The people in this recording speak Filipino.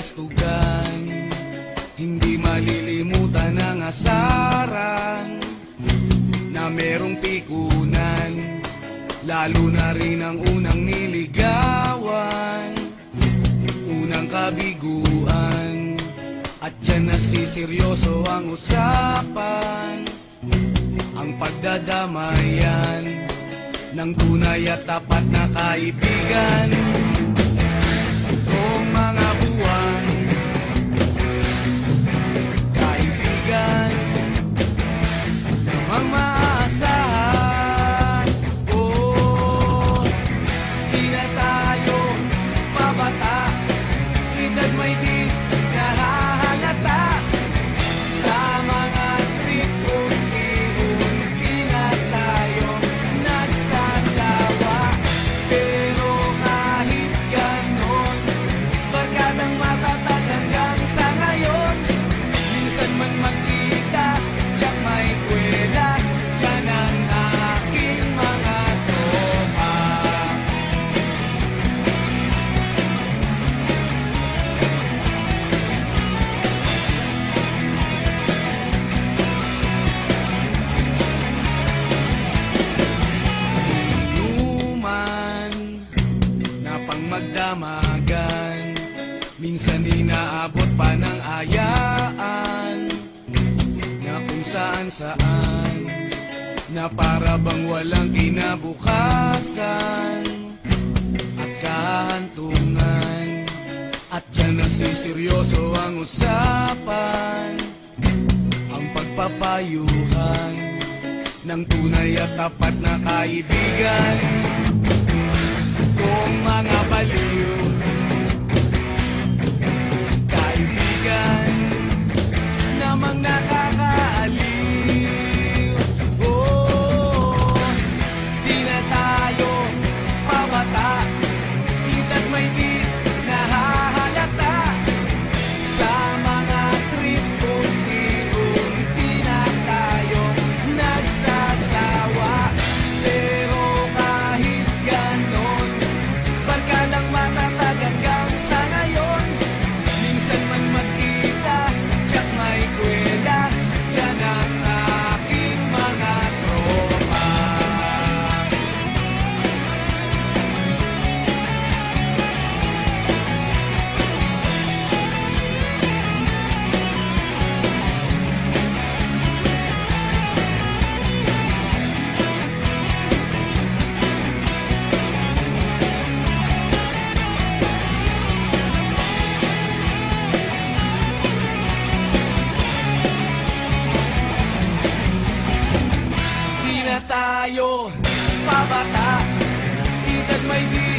kastugan, hindi malilimutan ang asaran na merong pikunan, lalo na rin ang unang niligawan, unang kabiguan. At dyan nasiseryoso ang usapan, ang pagdadamayan ng tunay at tapat na kaibigan. Kung mga buwan, kaibigan namang maaasahan. Oh, di na tayo pabata, edad may di nahahalata. Sa mga trip, unti-unti na tayo nagsasawa. Pero kahit ganon, barkadang matatag hanggang sa ngayon. Minsan man magkita, tiyak may kwela, yan ang aking mga tropa. Inuman na pang magdamagan, minsan inaabot pa ng ayaan, na kung saan-saan, na para bang walang kinabukasan at kahantungan. At dyan nasiseryoso ang usapan, ang pagpapayuhan ng tunay at tapat na kaibigan. Kung mga baliw, kaibigan namang nakakaaliw. Oh, di na tayo pabata, edad may di nahahalata. Sa mga trip, unti-unti na tayo nagsasawa. Pero kahit ganon, barkadang matatag hanggang sa ngayon. Minsan man magkita, tiyak may kwela, yan ang aking mga tropa. Di na tayo pabata, edad may di